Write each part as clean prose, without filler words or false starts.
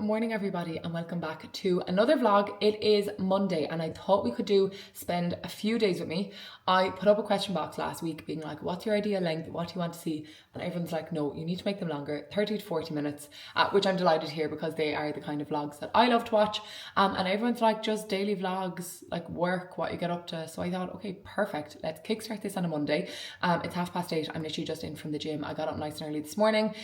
morning everybody and welcome back to another vlog. It is Monday and I thought we could spend a few days with me. I put up a question box last week being like, what's your ideal length? What do you want to see? And everyone's like, no, you need to make them longer, 30 to 40 minutes, which I'm delighted to hear because they are the kind of vlogs that I love to watch. And everyone's like, just daily vlogs, like work, what you get up to. So I thought, okay, perfect. Let's kickstart this on a Monday. It's 8:30. I'm literally just in from the gym. I got up nice and early this morning,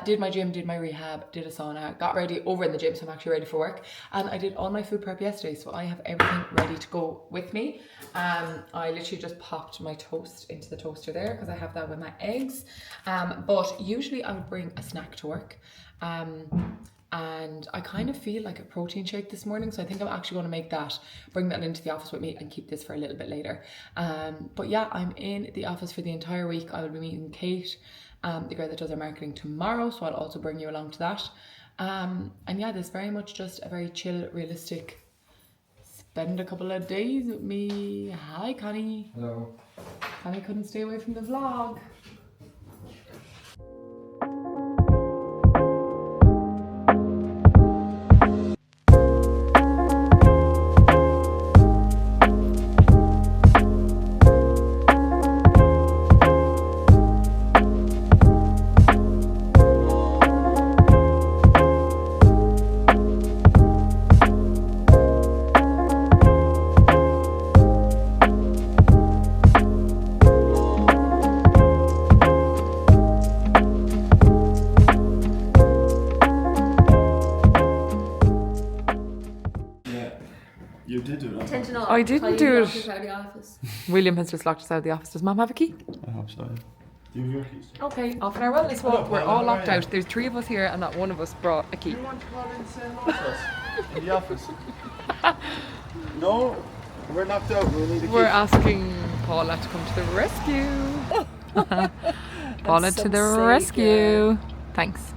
did my gym, did my rehab, did a sauna, got ready over in the gym, so I'm actually ready for work. And I did all my food prep yesterday, so I have everything ready to go with me. I literally just popped my toast into the toaster there because I have that with my eggs. But usually I would bring a snack to work. And I kind of feel like a protein shake this morning, so I think I'm actually going to make that, bring that into the office with me and keep this for a little bit later. But yeah, I'm in the office for the entire week. I will be meeting Kate, the girl that does our marketing, tomorrow, so I'll also bring you along to that. And yeah, this is very much just a very chill, realistic, spend a couple of days with me. Hi Connie. Hello. Connie couldn't stay away from the vlog. You did do that. Intentional. I didn't do it. Out of the office. William has just locked us out of the office. Does Mum have a key? I hope so. Do you have your keys? Okay, off in our wellness walk. We're all locked out. There's 3 of us here and not one of us brought a key. Do you want to call in and say hello to us in the office? No, we're locked out. We need a key. We're asking Paula to come to the rescue. Paula to the rescue. Thanks.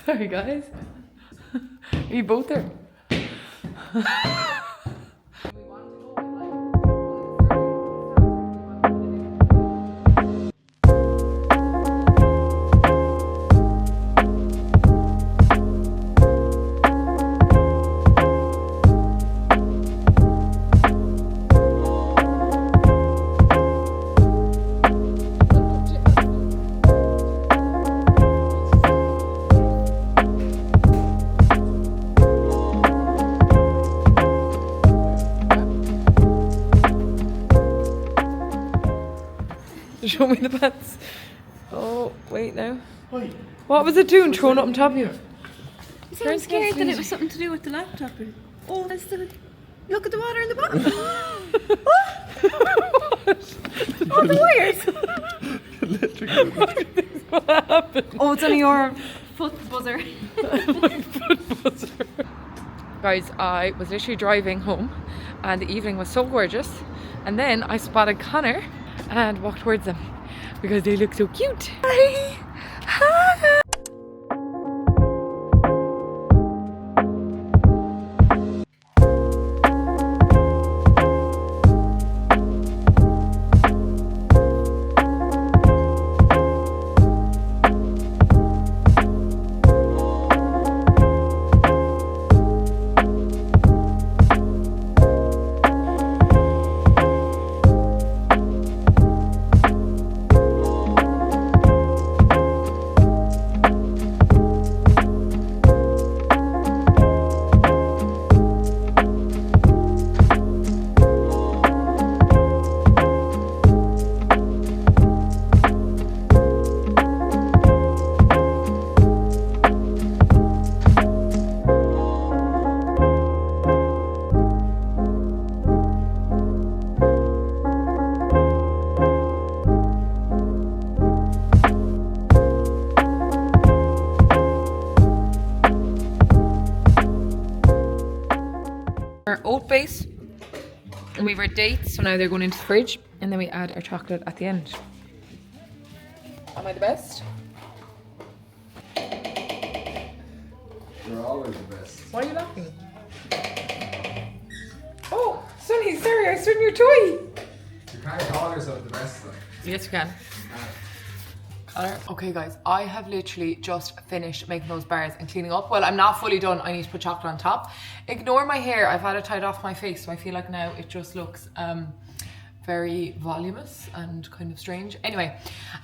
Sorry guys. Are you both there? Show me the pants. Oh, wait now. Hi. What was it doing? Throwing up on top of you? You sound scared that it was something to do with the laptop. Oh, that's the... Look at the water in the bottom. What? Oh, the wires. Electrical. What happened? Oh, it's only your foot buzzer. My foot buzzer. Guys, I was literally driving home and the evening was so gorgeous. And then I spotted Connor and walked towards them because they look so cute. Hi! Hi! Our oat base, and we have our dates, so now they're going into the fridge, and then we add our chocolate at the end. Am I the best? They're always the best. Why are you laughing? Oh, Sonny, sorry, I stood your toy. You can't call yourself the best, like. Yes, you can. Okay guys, I have literally just finished making those bars and cleaning up. Well, I'm not fully done. I need to put chocolate on top. Ignore my hair. I've had it tied off my face, so I feel like now it just looks very voluminous and kind of strange. Anyway,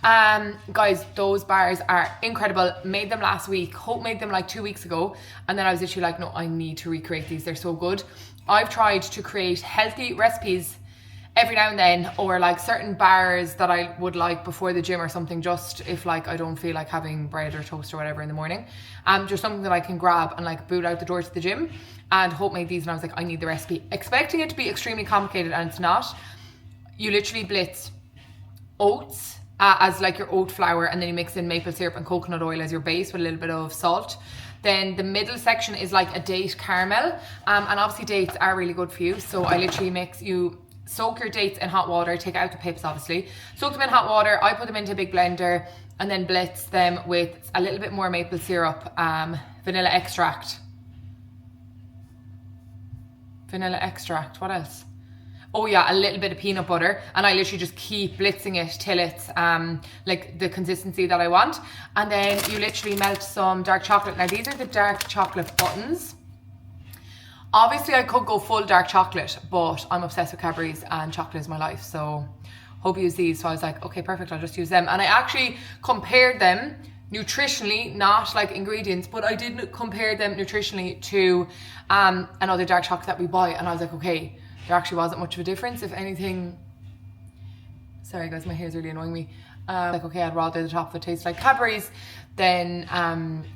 guys, those bars are incredible. Made them last week. Hope made them like 2 weeks ago, and then I was literally like, no, I need to recreate these. They're so good. I've tried to create healthy recipes every now and then, or like certain bars that I would like before the gym or something, just if like I don't feel like having bread or toast or whatever in the morning, just something that I can grab and like boot out the door to the gym. And Hope made these and I was like, I need the recipe, expecting it to be extremely complicated, and it's not. You literally blitz oats as like your oat flour, and then you mix in maple syrup and coconut oil as your base with a little bit of salt. Then the middle section is like a date caramel, and obviously dates are really good for you, so I literally soak your dates in hot water, take out the pips obviously, soak them in hot water, I put them into a big blender and then blitz them with a little bit more maple syrup, vanilla extract, what else? Oh yeah, a little bit of peanut butter, and I literally just keep blitzing it till it's like the consistency that I want. And then you literally melt some dark chocolate. Now these are the dark chocolate buttons. Obviously I could go full dark chocolate, but I'm obsessed with Cadbury's and chocolate is my life, so Hope you use these. So I was like, okay, perfect, I'll just use them. And I actually compared them nutritionally, not like ingredients, but I did compare them nutritionally to another dark chocolate that we buy, and I was like, okay, there actually wasn't much of a difference. If anything, sorry guys, my hair's really annoying me. Like, okay, I'd rather the top of it taste like Cadbury's than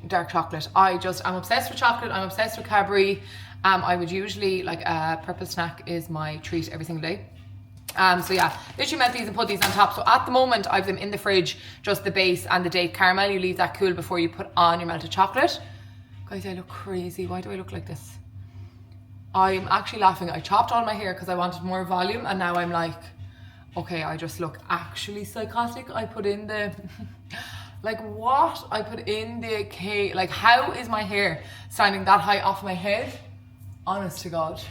dark chocolate. I'm obsessed with chocolate, I'm obsessed with Cadbury. I would usually, like, a purple snack is my treat every single day. So yeah, literally melt these and put these on top. So at the moment I have them in the fridge, just the base and the date caramel. You leave that cool before you put on your melted chocolate. Guys, I look crazy. Why do I look like this? I'm actually laughing. I chopped all my hair because I wanted more volume, and now I'm like, okay, I just look actually psychotic. I put in the like, what? I put in the K, like, how is my hair standing that high off my head? Honest to God.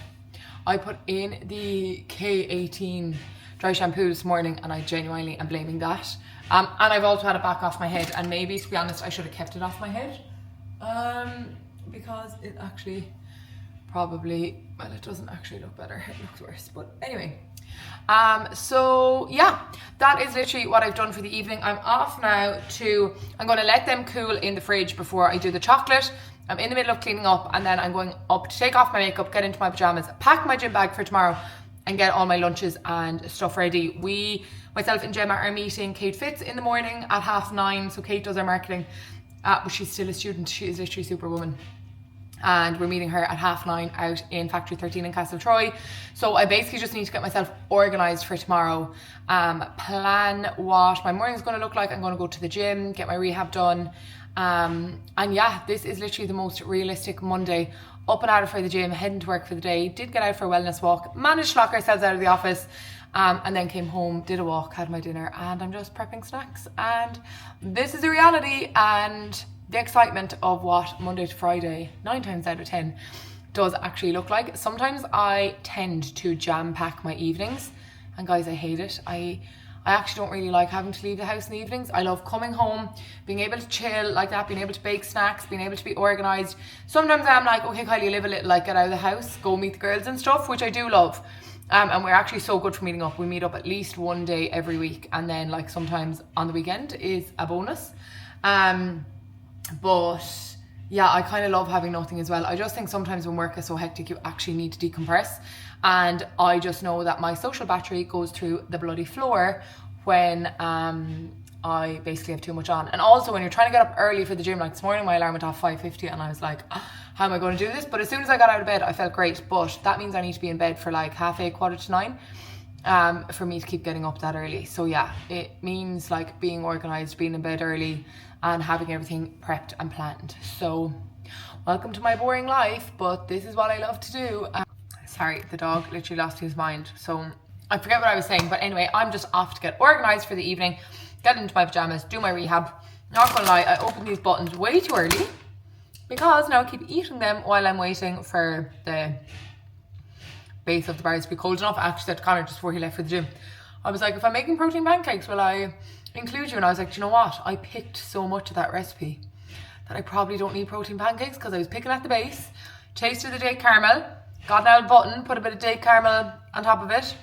I put in the K18 dry shampoo this morning, and I genuinely am blaming that. And I've also had it back off my head, and maybe, to be honest, I should have kept it off my head. Because it actually probably, well, it doesn't actually look better, it looks worse, but anyway. So yeah, that is literally what I've done for the evening. I'm off now I'm going to let them cool in the fridge before I do the chocolate. I'm in the middle of cleaning up, and then I'm going up to take off my makeup, get into my pajamas, pack my gym bag for tomorrow, and get all my lunches and stuff ready. Myself and Gemma are meeting Kate Fitz in the morning at 9:30, so Kate does our marketing, but she's still a student. She is literally superwoman. And we're meeting her at 9:30 out in Factory 13 in Castle Troy. So I basically just need to get myself organised for tomorrow, plan what my morning's going to look like. I'm going to go to the gym, get my rehab done, and yeah, this is literally the most realistic Monday. Up and out for the gym, heading to work for the day. Did get out for a wellness walk, managed to lock ourselves out of the office, and then came home, did a walk, had my dinner, and I'm just prepping snacks. And this is the reality and the excitement of what Monday to Friday, 9 times out of 10, does actually look like. Sometimes I tend to jam pack my evenings, and guys, I hate it. I actually don't really like having to leave the house in the evenings. I love coming home, being able to chill like that, being able to bake snacks, being able to be organised. Sometimes I'm like, okay, Kylie, live a little, like, get out of the house, go meet the girls and stuff, which I do love. And we're actually so good for meeting up. We meet up at least one day every week, and then like sometimes on the weekend is a bonus. But yeah, I kind of love having nothing as well. I just think sometimes when work is so hectic, you actually need to decompress. And I just know that my social battery goes through the bloody floor when I basically have too much on. And also when you're trying to get up early for the gym, like this morning my alarm went off 5:50 and I was like, how am I going to do this? But as soon as I got out of bed, I felt great. But that means I need to be in bed for like 8:30, 8:45 for me to keep getting up that early. So yeah, it means like being organised, being in bed early, and having everything prepped and planned. So welcome to my boring life, but this is what I love to do. Sorry, the dog literally lost his mind, so I forget what I was saying. But anyway, I'm just off to get organised for the evening, get into my pajamas, do my rehab. Not gonna lie, I opened these buttons way too early, because now I keep eating them while I'm waiting for the base of the bars to be cold enough. I actually said to Connor just before he left for the gym, I was like, if I'm making protein pancakes, will I include you? And I was like, do you know what? I picked so much of that recipe that I probably don't need protein pancakes, because I was picking at the base, tasted the date caramel, got an out button, put a bit of date caramel on top of it. So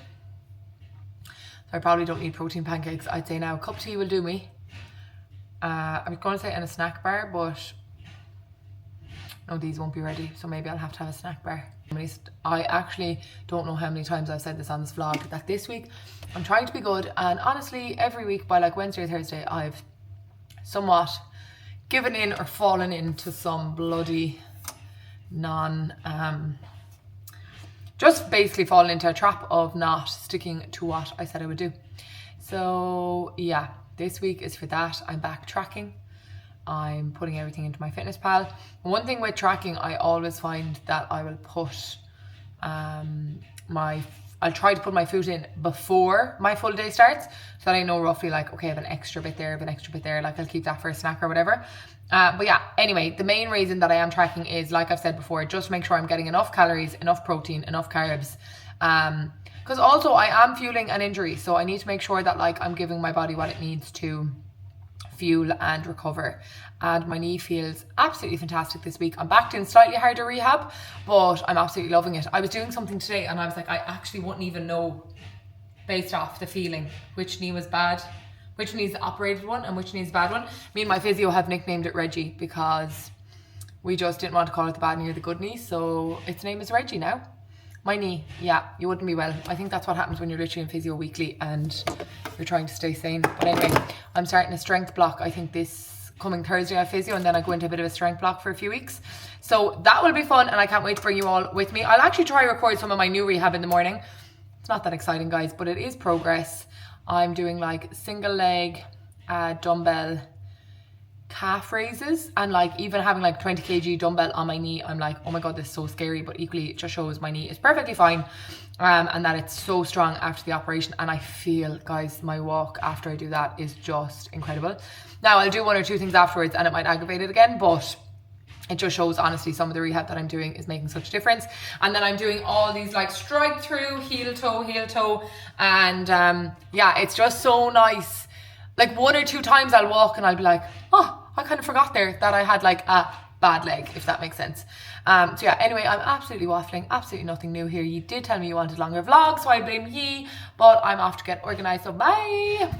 I probably don't need protein pancakes. I'd say now a cup of tea will do me. I was going to say in a snack bar, but no, these won't be ready, so maybe I'll have to have a snack bar. I actually don't know how many times I've said this on this vlog, that this week I'm trying to be good, and honestly every week by like Wednesday or Thursday I've somewhat given in or fallen into some bloody just basically fallen into a trap of not sticking to what I said I would do. So yeah, this week is for that. I'm back tracking. I'm putting everything into my fitness pal. One thing with tracking, I always find that I will put I'll try to put my food in before my full day starts, so that I know roughly like, okay, I have an extra bit there, like I'll keep that for a snack or whatever. But yeah, anyway, the main reason that I am tracking is, like I've said before, just to make sure I'm getting enough calories, enough protein, enough carbs. Because also I am fueling an injury, so I need to make sure that like I'm giving my body what it needs to fuel and recover. And my knee feels absolutely fantastic this week. I'm back doing slightly harder rehab, but I'm absolutely loving it. I was doing something today and I was like, I actually wouldn't even know based off the feeling which knee was bad, which knee's the operated one and which knee's the bad one. Me and my physio have nicknamed it Reggie because we just didn't want to call it the bad knee or the good knee, so its name is Reggie now. My knee, yeah, you wouldn't be well. I think that's what happens when you're literally in physio weekly and you're trying to stay sane. But anyway, I'm starting a strength block. I think this coming Thursday I have physio, and then I go into a bit of a strength block for a few weeks. So that will be fun, and I can't wait to bring you all with me. I'll actually try record some of my new rehab in the morning. It's not that exciting, guys, but it is progress. I'm doing like single leg dumbbell calf raises, and like even having like 20 kg dumbbell on my knee, I'm like, oh my god, this is so scary, but equally it just shows my knee is perfectly fine, and that it's so strong after the operation. And I feel, guys, my walk after I do that is just incredible. Now I'll do one or two things afterwards and it might aggravate it again, but it just shows honestly some of the rehab that I'm doing is making such a difference. And then I'm doing all these like strike through, heel toe, and yeah, it's just so nice. Like one or two times I'll walk and I'll be like, oh, I kind of forgot there that I had like a bad leg, if that makes sense. So yeah, anyway, I'm absolutely waffling, absolutely nothing new here. You did tell me you wanted longer vlogs, so I blame ye, but I'm off to get organized, so bye.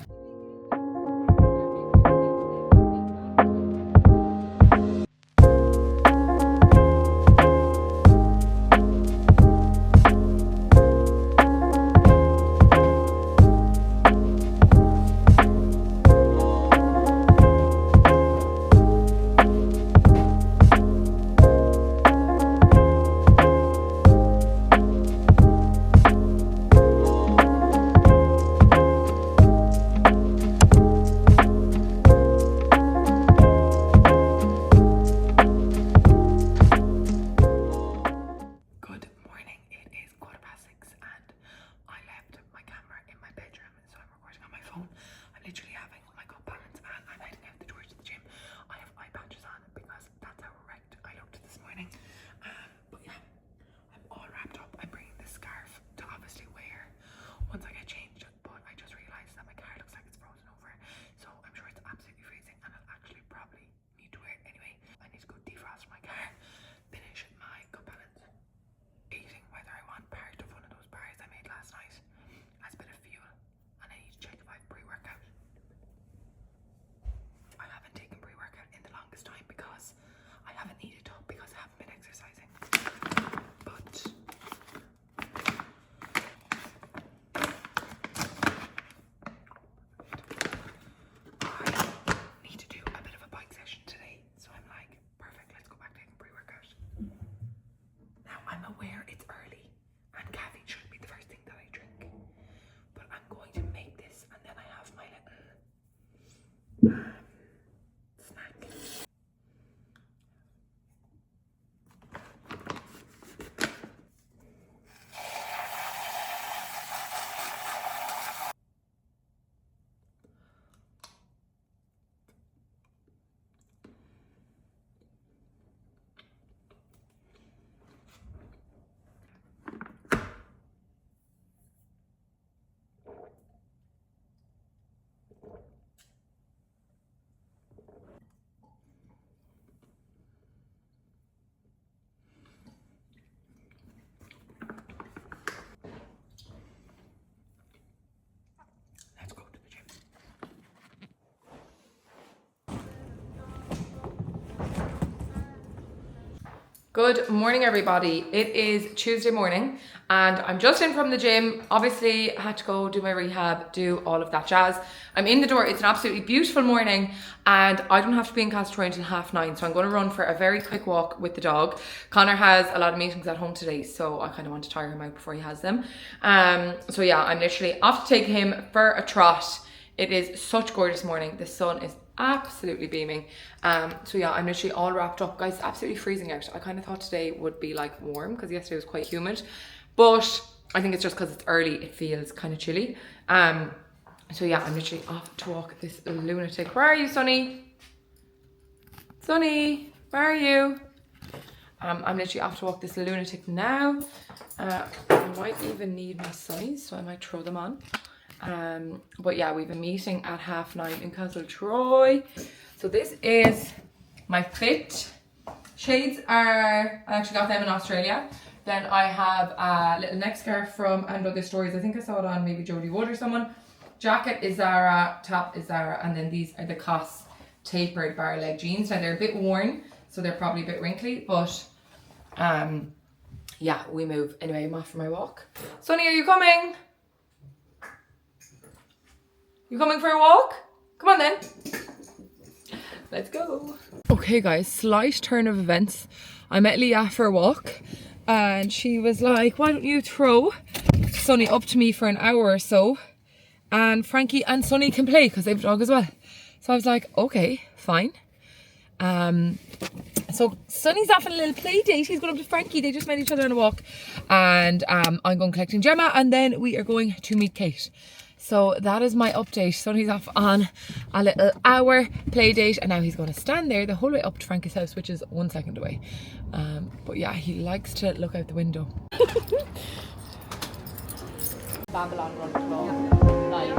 Good morning, everybody. It is Tuesday morning and I'm just in from the gym. Obviously, I had to go do my rehab, do all of that jazz. I'm in the door. It's an absolutely beautiful morning and I don't have to be in Castletroy until 9:30. So I'm going to run for a very quick walk with the dog. Connor has a lot of meetings at home today, so I kind of want to tire him out before he has them. So yeah, I'm literally off to take him for a trot. It is such a gorgeous morning. The sun is absolutely beaming. So yeah, I'm literally all wrapped up. Guys, it's absolutely freezing out. I kind of thought today would be like warm because yesterday was quite humid, but I think it's just because it's early, it feels kind of chilly. So yeah, I'm literally off to walk this lunatic. Where are you, Sonny? Sonny, where are you? I'm literally off to walk this lunatic now. I might even need my sunnies, so I might throw them on. But yeah, we have a meeting at 9:30 in Castletroy. So this is my fit shades. I actually got them in Australia. Then I have a little neck scarf from And Other Stories. I think I saw it on maybe Jodie Wood or someone. Jacket is Zara, top is Zara, and then these are the COS tapered bar leg jeans. Now they're a bit worn, so they're probably a bit wrinkly, but yeah, we move. Anyway, I'm off for my walk. Sonny, are you coming? You coming for a walk? Come on then. Let's go. Okay guys, slight turn of events. I met Leah for a walk and she was like, why don't you throw Sonny up to me for an hour or so and Frankie and Sonny can play because they have a dog as well. So I was like, okay, fine. So Sonny's off on a little play date. He's going up to Frankie. They just met each other on a walk. And I'm going collecting Gemma and then we are going to meet Kate. So that is my update. Sonny's off on a little hour play date and now he's going to stand there the whole way up to Frankie's house, which is 1 second away. But yeah, he likes to look out the window. Babylon run to like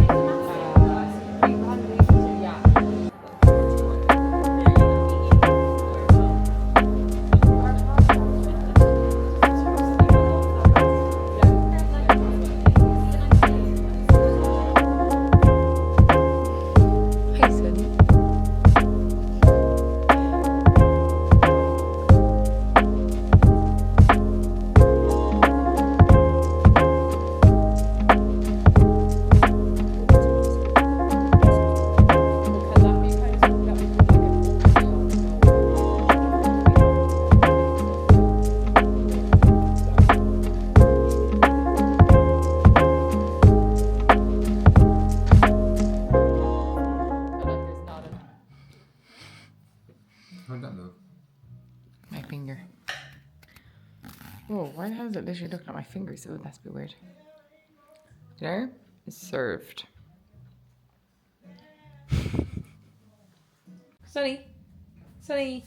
my finger. Whoa, why the hell is it literally looking at my fingers? Oh, that's a bit weird. Dinner is served. Sonny. Sonny.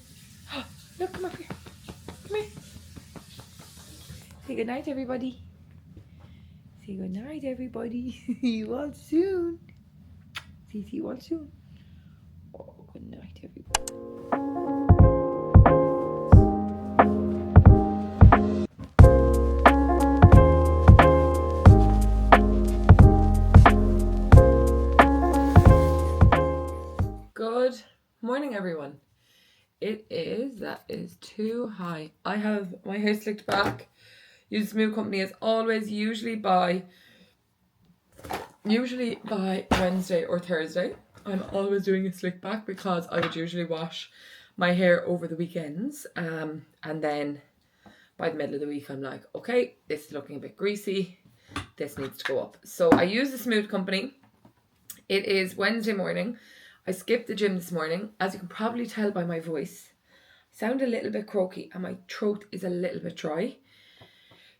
Look, come up here. Come here. Say good night, everybody. Say good night, everybody. See you all soon. See you all soon. Oh, good night, everybody. Good morning, everyone. That is too high. I have my hair slicked back. Use Smooth Company as always, usually by Wednesday or Thursday. I'm always doing a slick back because I would usually wash my hair over the weekends. And then by the middle of the week, I'm like, okay, this is looking a bit greasy. This needs to go up. So I use the Smooth Company. It is Wednesday morning. I skipped the gym this morning. As you can probably tell by my voice, I sound a little bit croaky and my throat is a little bit dry.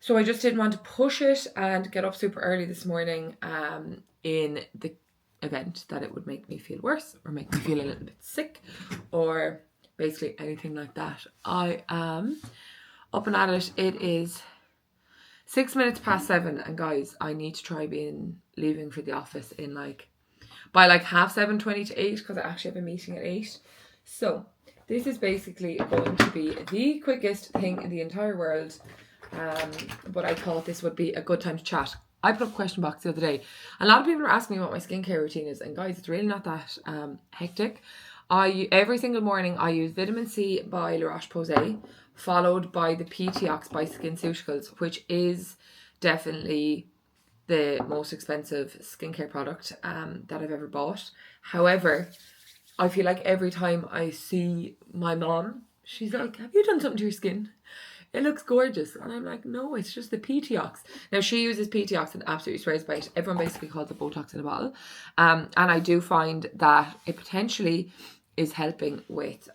So I just didn't want to push it and get up super early this morning in the event that it would make me feel worse or make me feel a little bit sick or basically anything like that. I am up and at it. It is 6 minutes past 7 and guys, I need to try leaving for the office in by 7:30, 20 to 8 because I actually have a meeting at 8. So this is basically going to be the quickest thing in the entire world. But I thought this would be a good time to chat. I put up a question box the other day. A lot of people are asking me what my skincare routine is, and guys, it's really not that hectic. Every single morning I use vitamin C by La Roche-Posay followed by the PTOX by SkinCeuticals, which is definitely the most expensive skincare product that I've ever bought. However, I feel like every time I see my mom, she's like, have you done something to your skin? It looks gorgeous. And I'm like, no, it's just the PTOX. Now, she uses PTOX and absolutely swears by it. Everyone basically calls it Botox in a bottle. And I do find that it potentially is helping with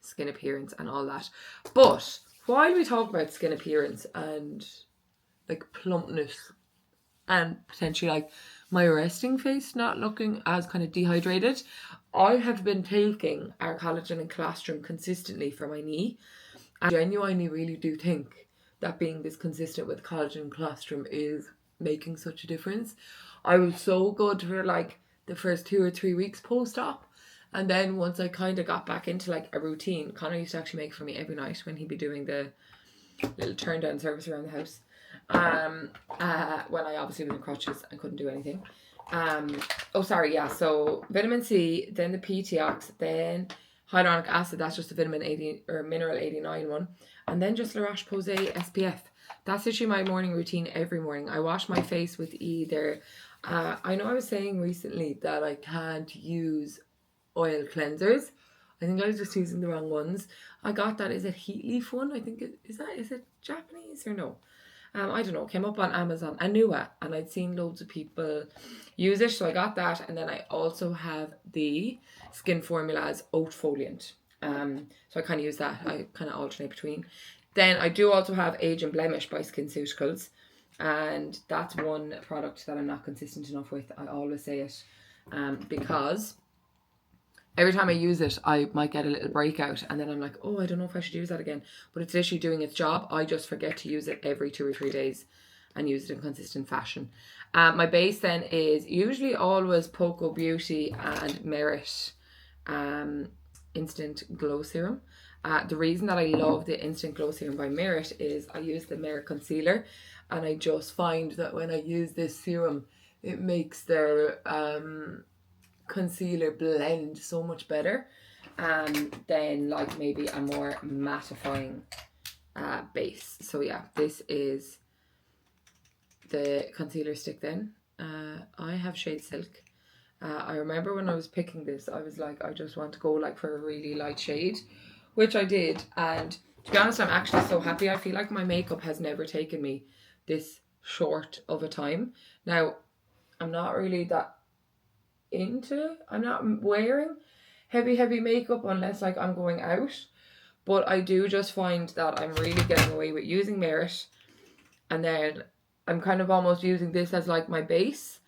skin appearance and all that. But while we talk about skin appearance and like plumpness and potentially like my resting face not looking as kind of dehydrated, I have been taking our collagen and colostrum consistently for my knee. I genuinely really do think that being this consistent with collagen and colostrum is making such a difference. I was so good for like the first 2 or 3 weeks post-op. And then once I kind of got back into like a routine, Connor used to actually make for me every night when he'd be doing the little turn down service around the house. When I obviously was in crutches and couldn't do anything. So vitamin C, then the PTOX, then hyaluronic acid, that's just the vitamin 80 or mineral 89 one, and then just La Roche-Posay SPF. That's literally my morning routine every morning. I wash my face with either I know I was saying recently that I can't use oil cleansers. I think I was just using the wrong ones. I got that, is it Heat Leaf one? I think is it Japanese or no? I don't know, came up on Amazon, Anua, and I'd seen loads of people use it, so I got that. And then I also have the Skin Formula's Oat Foliant, so I kind of use that. I kind of alternate between. Then I do also have Age and Blemish by SkinCeuticals, and that's one product that I'm not consistent enough with. I always say it, because every time I use it, I might get a little breakout, and then I'm like, oh, I don't know if I should use that again. But it's literally doing its job. I just forget to use it every 2 or 3 days and use it in consistent fashion. My base then is usually always Poco Beauty and Merit Instant Glow Serum. The reason that I love the Instant Glow Serum by Merit is I use the Merit Concealer, and I just find that when I use this serum, it makes their concealer blend so much better than like maybe a more mattifying base. So yeah, this is the concealer stick then. I have shade Silk. I remember when I was picking this, I was like, I just want to go like for a really light shade, which I did. And to be honest, I'm actually so happy. I feel like my makeup has never taken me this short of a time. Now, I'm not really that I'm not wearing heavy makeup unless like I'm going out, but I do just find that I'm really getting away with using Merit, and then I'm kind of almost using this as like my base,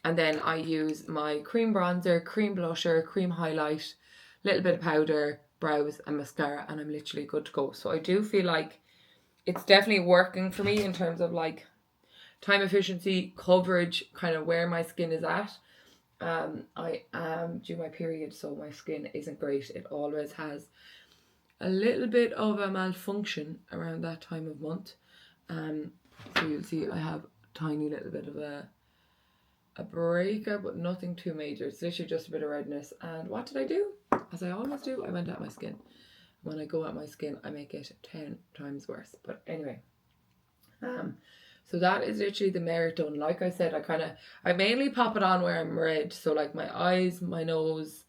and then I use my cream bronzer, cream blusher, cream highlight, little bit of powder, brows and mascara, and I'm literally good to go. So I do feel like it's definitely working for me in terms of like time efficiency, coverage, kind of where my skin is at. I am due my period, so my skin isn't great. It always has a little bit of a malfunction around that time of month. So you'll see I have a tiny little bit of a breakout, but nothing too major. It's literally just a bit of redness. And what did I do? As I always do, I went at my skin. When I go at my skin, I make it 10 times worse. But anyway, so that is literally the Merit done. Like I said, I mainly pop it on where I'm red. So like my eyes, my nose,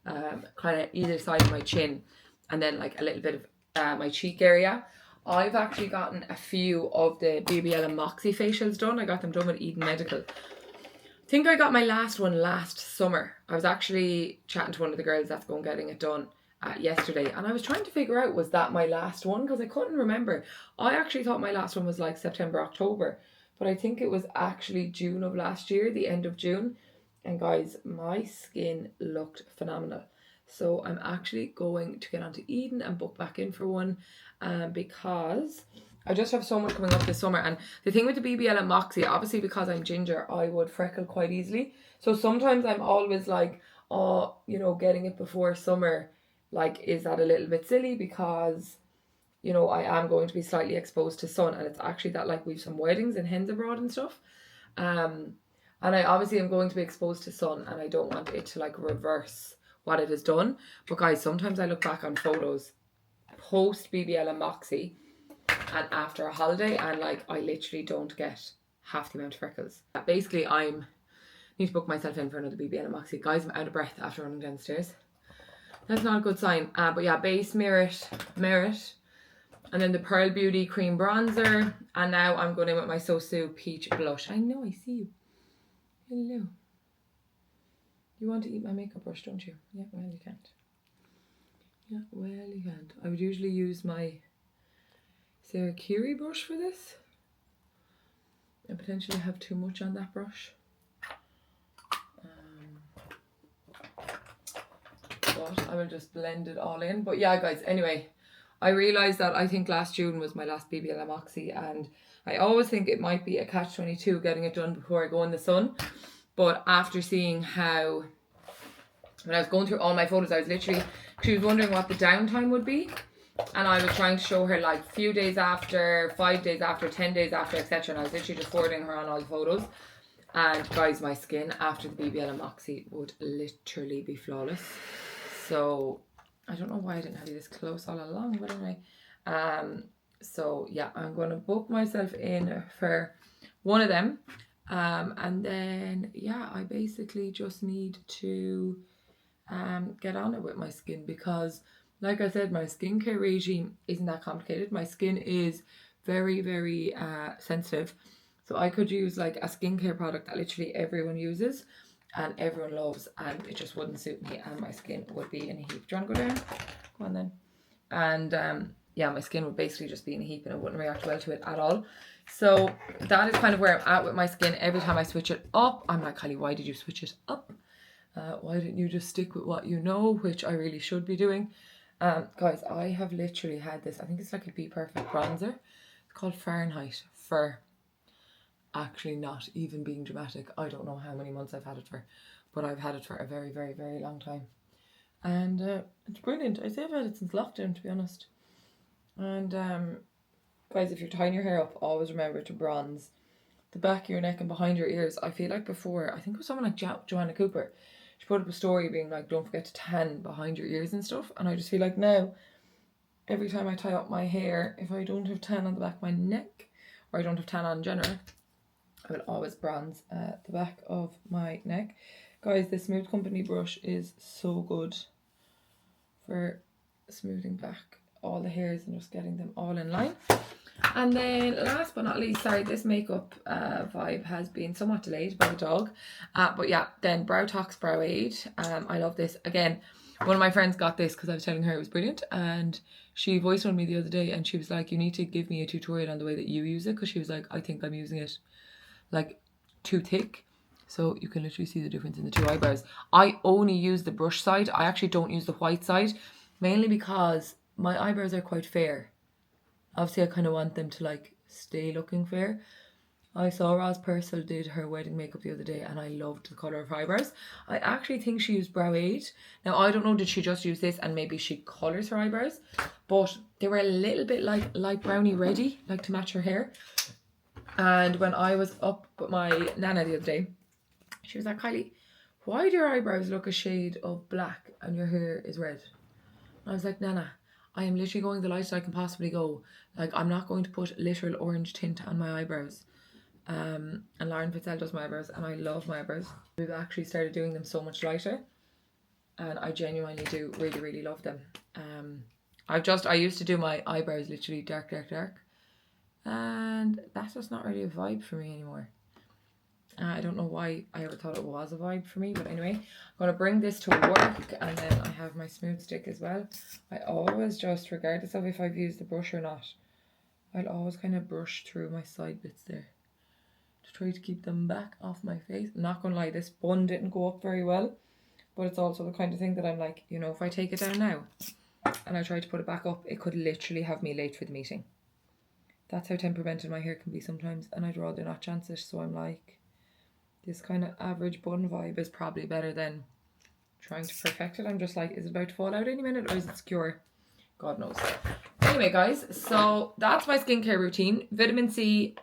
kind of either side of my chin, and then like a little bit of my cheek area. I've actually gotten a few of the BBL and Moxie facials done. I got them done with Eden Medical. I think I got my last one last summer. I was actually chatting to one of the girls that's going getting it done yesterday, and I was trying to figure out, was that my last one, because I couldn't remember. I actually thought my last one was like September, October, but I think it was actually June of last year, the end of June. And guys, my skin looked phenomenal. So I'm actually going to get onto Eden and book back in for one, because I just have so much coming up this summer. And the thing with the BBL and Moxie, obviously because I'm ginger, I would freckle quite easily. So sometimes I'm always like, oh, you know, getting it before summer, like, is that a little bit silly? Because, you know, I am going to be slightly exposed to sun, and it's actually that like we've some weddings and hens abroad and stuff. And I obviously am going to be exposed to sun, and I don't want it to like reverse what it has done. But guys, sometimes I look back on photos post BBL and Moxie and after a holiday, and like I literally don't get half the amount of freckles. Basically, need to book myself in for another BBL and Moxie. Guys, I'm out of breath after running downstairs. That's not a good sign. But yeah, base Merit, and then the Pearl Beauty cream bronzer, and now I'm going in with my Sosu peach blush. I know, I see you. Hello. You want to eat my makeup brush, don't you? Yeah, well you can't. Yeah, well you can't. I would usually use my Sarah Curie brush for this. I potentially have too much on that brush. But I will just blend it all in. But yeah, guys, anyway, I realised that I think last June was my last BBL and Moxie, and I always think it might be a catch-22 getting it done before I go in the sun. But after seeing how, when I was going through all my photos, I was literally, she was wondering what the downtime would be. And I was trying to show her like few days after, 5 days after, 10 days after, etc. And I was literally just forwarding her on all the photos. And guys, my skin after the BBL and Moxie would literally be flawless. So I don't know why I didn't have you this close all along, but anyway. So yeah, I'm going to book myself in for one of them. And then yeah, I basically just need to get on it with my skin, because like I said, my skincare regime isn't that complicated. My skin is very, very sensitive. So I could use like a skincare product that literally everyone uses and everyone loves, and it just wouldn't suit me, and my skin would be in a heap. Do you want to go down? Go on then. And yeah, my skin would basically just be in a heap and I wouldn't react well to it at all. So that is kind of where I'm at with my skin. Every time I switch it up, I'm like, Kylie, why did you switch it up? Why didn't you just stick with what you know, which I really should be doing? Guys, I have literally had this, I think it's like a Be Perfect bronzer. It's called Fahrenheit. Actually not even being dramatic, I don't know how many months I've had it for, but I've had it for a very, very, very long time. And it's brilliant. I say I've had it since lockdown, to be honest. And guys, if you're tying your hair up, always remember to bronze the back of your neck and behind your ears. I feel like before, I think it was someone like Joanna Cooper, she put up a story being like, don't forget to tan behind your ears and stuff. And I just feel like now, every time I tie up my hair, if I don't have tan on the back of my neck, or I don't have tan on in general, I will always bronze the back of my neck. Guys, this Smooth Company brush is so good for smoothing back all the hairs and just getting them all in line. And then last but not least, sorry, this makeup vibe has been somewhat delayed by the dog. But yeah, then Browtox Brow Aid. I love this. Again, one of my friends got this because I was telling her it was brilliant, and she voiced on me the other day and she was like, you need to give me a tutorial on the way that you use it, because she was like, I think I'm using it like too thick. So you can literally see the difference in the two eyebrows. I only use the brush side. I actually don't use the white side, mainly because my eyebrows are quite fair. Obviously I kind of want them to like stay looking fair. I saw Roz Purcell did her wedding makeup the other day and I loved the colour of her eyebrows. I actually think she used Brow Aid. Now I don't know, did she just use this and maybe she colours her eyebrows, but they were a little bit like light browny reddy, like to match her hair. And when I was up with my nana the other day, she was like, Kylie, why do your eyebrows look a shade of black and your hair is red? And I was like, Nana, I am literally going the lightest I can possibly go. Like, I'm not going to put literal orange tint on my eyebrows. And Lauren Fitzell does my eyebrows and I love my eyebrows. We've actually started doing them so much lighter, and I genuinely do really, really love them. I used to do my eyebrows literally dark, dark, dark. And that's just not really a vibe for me anymore. I don't know why I ever thought it was a vibe for me, but anyway, I'm going to bring this to work, and then I have my smooth stick as well. I always just, regardless of if I've used the brush or not, I'll always kind of brush through my side bits there to try to keep them back off my face. I'm not going to lie, this bun didn't go up very well, but it's also the kind of thing that I'm like, you know, if I take it down now and I try to put it back up, it could literally have me late for the meeting. That's how temperamental my hair can be sometimes, and I'd rather not chance it. So I'm like, this kind of average bun vibe is probably better than trying to perfect it. I'm just like, is it about to fall out any minute or is it secure? God knows. Anyway, guys, so that's my skincare routine. Vitamin C.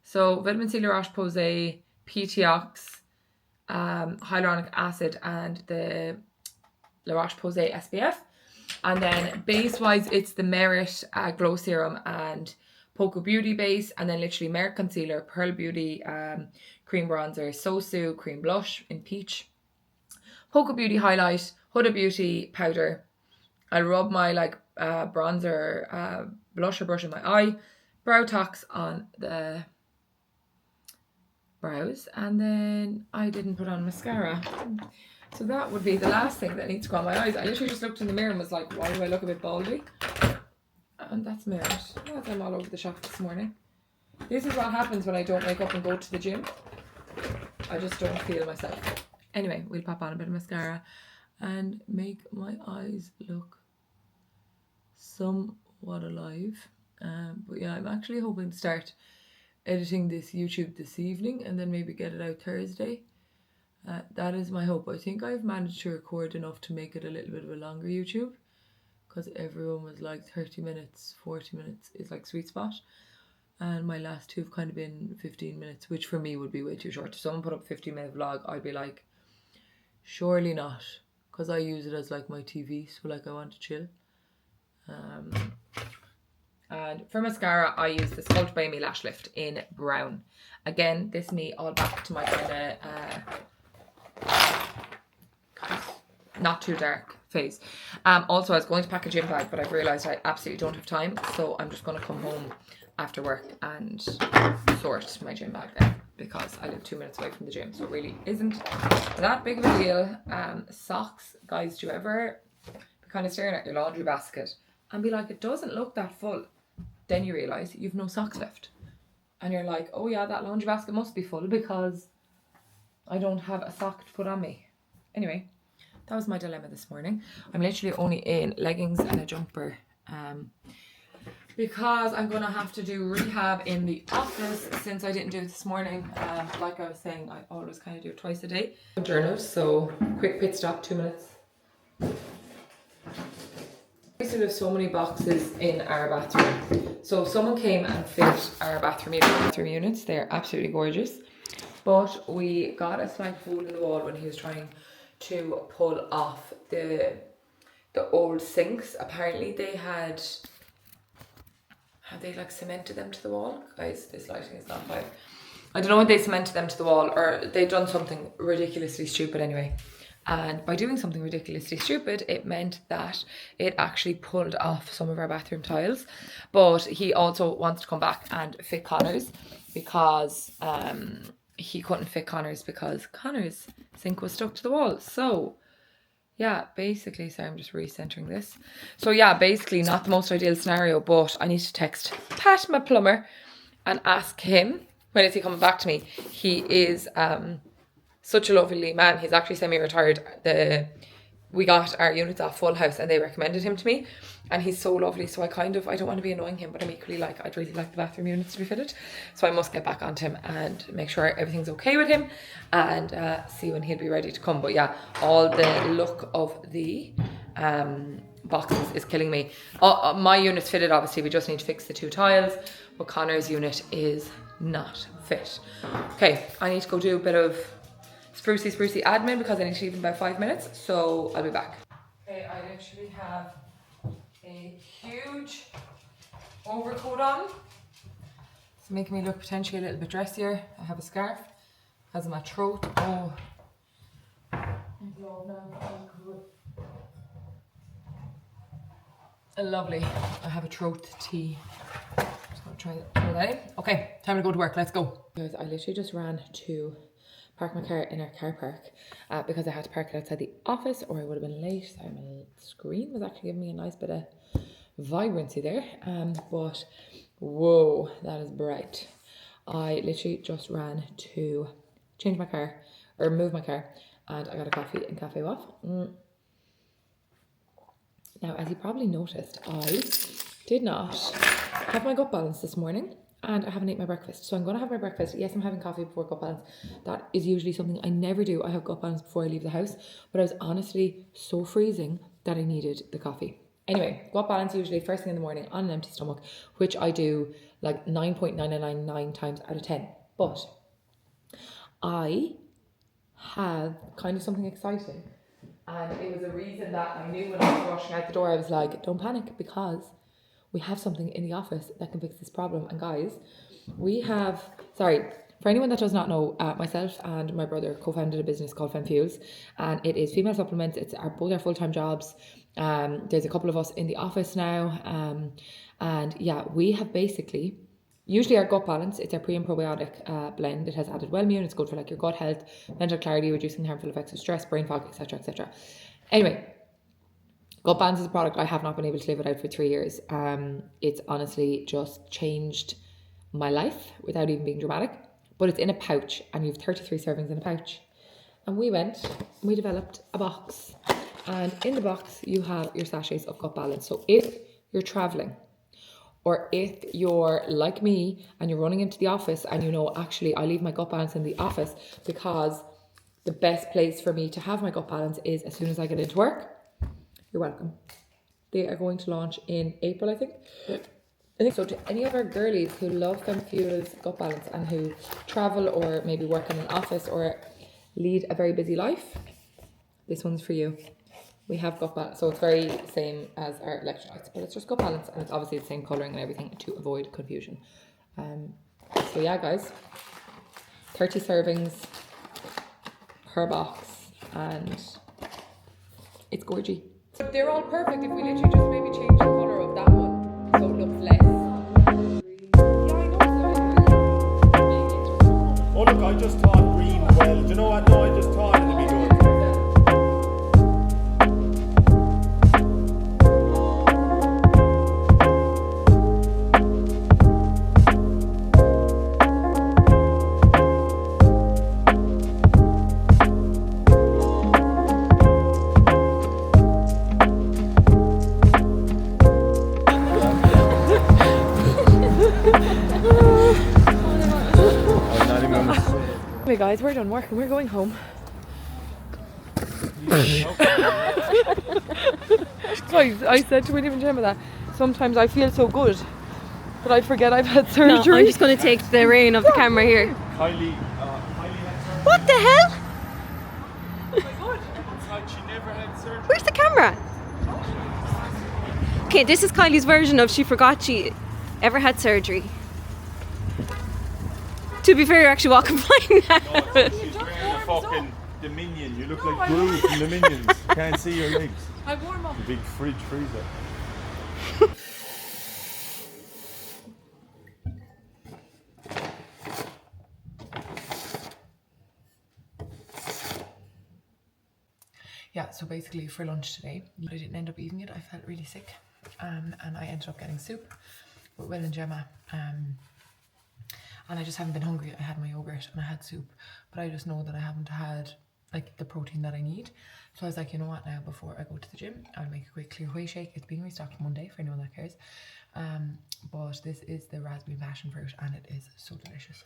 So Vitamin C, La Roche-Posay, PTOX, hyaluronic acid, and the La Roche-Posay SPF. And then base-wise, it's the Merit Glow Serum and Poco Beauty base. And then literally Merit Concealer, Pearl Beauty Cream Bronzer, Sosu Cream Blush in Peach, Poco Beauty Highlight, Huda Beauty Powder. I'll rub my like bronzer blusher brush in my eye, brow tacks on the brows, and then I didn't put on mascara. So that would be the last thing that needs to go on my eyes. I literally just looked in the mirror and was like, why do I look a bit baldy? And that's Merit. As I'm all over the shop this morning. This is what happens when I don't wake up and go to the gym. I just don't feel myself. Anyway, we'll pop on a bit of mascara and make my eyes look somewhat alive. But yeah, I'm actually hoping to start editing this YouTube this evening and then maybe get it out Thursday. That is my hope. I think I've managed to record enough to make it a little bit of a longer YouTube, because everyone was like 30 minutes, 40 minutes is like sweet spot. And my last two have kind of been 15 minutes, which for me would be way too short. If someone put up a 15-minute vlog, I'd be like, surely not, because I use it as like my TV, so like I want to chill. And for mascara, I use the Sculpt by Me Lash Lift in brown. Again, this me all back to my kind of not too dark phase. Also, I was going to pack a gym bag, but I've realised I absolutely don't have time, so I'm just going to come home after work and sort my gym bag then, because I live 2 minutes away from the gym, so it really isn't that big of a deal. Socks, guys, do you ever be kind of staring at your laundry basket and be like, it doesn't look that full? Then you realise you've no socks left. And you're like, oh yeah, that laundry basket must be full because I don't have a sock to put on me. Anyway, that was my dilemma this morning. I'm literally only in leggings and a jumper because I'm going to have to do rehab in the office since I didn't do it this morning. Like I was saying, I always kind of do it twice a day. Journal, so quick pit stop, 2 minutes. We used to have so many boxes in our bathroom. So if someone came and fit our bathroom units, they're absolutely gorgeous. But we got a slight hole in the wall when he was trying to pull off the old sinks. Apparently they had they like cemented them to the wall? Guys, this lighting is not fine. I don't know if they cemented them to the wall or they'd done something ridiculously stupid anyway. And by doing something ridiculously stupid, it meant that it actually pulled off some of our bathroom tiles. But he also wants to come back and fit Connor's because he couldn't fit Connor's because Connor's sink was stuck to the wall. So yeah, basically, sorry, I'm just recentering this. So yeah, basically not the most ideal scenario, but I need to text Pat, my plumber, and ask him, when is he coming back to me? He is such a lovely man. He's actually semi-retired. We got our units off Full House and they recommended him to me, and he's so lovely. So I don't want to be annoying him, but I'm equally like, I'd really like the bathroom units to be fitted. So I must get back onto him and make sure everything's okay with him and see when he'll be ready to come. But yeah, all the look of the boxes is killing me. My unit's fitted, obviously. We just need to fix the 2 tiles, but Connor's unit is not fit. Okay, I need to go do a bit of sprucey admin because I need to leave in about 5 minutes, so I'll be back. Okay, I literally have a huge overcoat on. It's making me look potentially a little bit dressier. I have a scarf because of my throat. Oh. Lovely. I have a throat tea. Just gonna try to throw that in. Okay, time to go to work. Let's go. Guys, I literally just ran to park my car in our car park because I had to park it outside the office or I would have been late. Sorry, my screen was actually giving me a nice bit of vibrancy there. But whoa, that is bright. I literally just ran to change my car or move my car, and I got a coffee in Cafe Waff. Now, as you probably noticed, I did not have my gut balance this morning. And I haven't ate my breakfast. So I'm going to have my breakfast. Yes, I'm having coffee before gut balance. That is usually something I never do. I have gut balance before I leave the house. But I was honestly so freezing that I needed the coffee. Anyway, gut balance usually first thing in the morning on an empty stomach, which I do like 9.999 times out of 10. But I have kind of something exciting. And it was a reason that I knew when I was rushing out the door, I was like, don't panic, because we have something in the office that can fix this problem. And guys, we have, sorry, for anyone that does not know, myself and my brother co-founded a business called Femme Fuels, and it is female supplements. It's both our full-time jobs. There's a couple of us in the office now. And yeah, we have basically, usually our gut balance, it's our pre and probiotic blend. It has added Wellmune. It's good for like your gut health, mental clarity, reducing the harmful effects of stress, brain fog, etc., etc. Anyway, gut balance is a product I have not been able to live without for 3 years. It's honestly just changed my life without even being dramatic. But it's in a pouch, and you have 33 servings in a pouch. And we developed a box, and in the box you have your sachets of gut balance. So if you're traveling, or if you're like me and you're running into the office and you know, actually I leave my gut balance in the office because the best place for me to have my gut balance is as soon as I get into work, you're welcome. They are going to launch in April, I think. So to any of our girlies who love Femme Fuels gut balance and who travel or maybe work in an office or lead a very busy life, this one's for you. We have gut balance, so it's very same as our electrolytes, but it's just gut balance, and it's obviously the same colouring and everything to avoid confusion. So yeah, guys, 30 servings per box, and it's gorgy. But they're all perfect if we literally just maybe change the colour of that one so it looks less. Oh look, I just thought green. Well, do you know what? No, I just thought it'd be good. Anyway guys, we're done work and we're going home. So I said to William and Gemma that sometimes I feel so good, but I forget I've had surgery. No, I'm just going to take the reign of the camera here. Kylie had surgery. What the hell? Oh my god, it's like she never had surgery. Where's the camera? Okay, this is Kylie's version of she forgot she ever had surgery. To be fair, you're actually walking fine now. No, she's wearing a fucking Dominion. You look like Gru from the Minions. Can't see your legs. I warm up. The big fridge freezer. Yeah, so basically for lunch today, I didn't end up eating it. I felt really sick, and I ended up getting soup with Will and Gemma. And I just haven't been hungry. I had my yogurt and I had soup, but I just know that I haven't had like the protein that I need. So I was like, you know what, now before I go to the gym, I'll make a quick clear whey shake. It's being restocked Monday for anyone that cares. But this is the raspberry passion fruit and it is so delicious.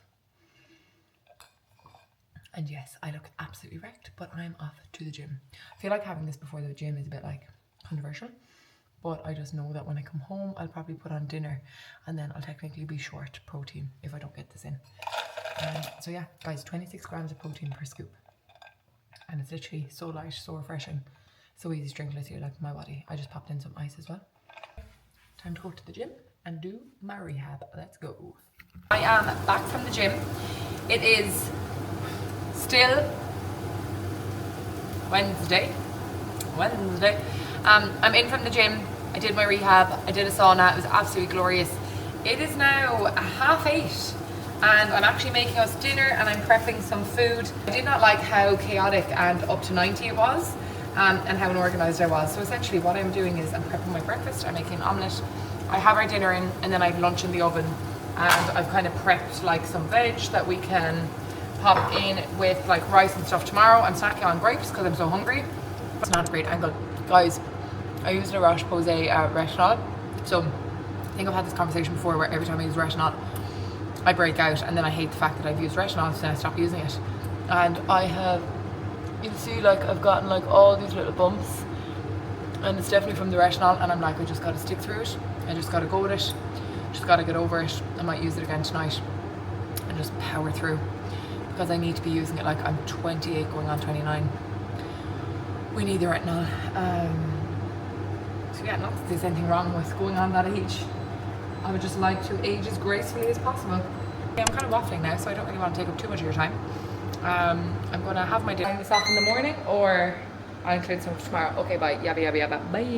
And yes, I look absolutely wrecked, but I'm off to the gym. I feel like having this before the gym is a bit like controversial. But I just know that when I come home, I'll probably put on dinner and then I'll technically be short protein if I don't get this in. So yeah, guys, 26 grams of protein per scoop. And it's literally so light, so refreshing. So easy to drink, literally like my body. I just popped in some ice as well. Time to go to the gym and do my rehab. Let's go. I am back from the gym. It is still Wednesday. I'm in from the gym. I did my rehab. I did a sauna. It was absolutely glorious. It is now 8:30 and I'm actually making us dinner and I'm prepping some food. I did not like how chaotic and up to 90 it was and how unorganized I was. So essentially what I'm doing is I'm prepping my breakfast. I'm making an omelette. I have our dinner in and then I have lunch in the oven, and I've kind of prepped like some veg that we can pop in with like rice and stuff tomorrow. I'm snacking on grapes because I'm so hungry. It's not a great angle. Guys, I used a Roche-Posay retinol. So I think I've had this conversation before where every time I use retinol, I break out and then I hate the fact that I've used retinol, so then I stop using it. And I have, you can see like I've gotten like all these little bumps and it's definitely from the retinol, and I'm like, I just gotta stick through it. I just gotta go with it. Just gotta get over it. I might use it again tonight and just power through because I need to be using it like I'm 28 going on 29. We need the retinol. So yeah, not that there's anything wrong with going on that age. I would just like to age as gracefully as possible. Yeah, I'm kind of waffling now, so I don't really want to take up too much of your time. I'm gonna have my dinner this off in the morning, or I'll include some tomorrow. Okay, bye. Yabba yabba yabba. Bye.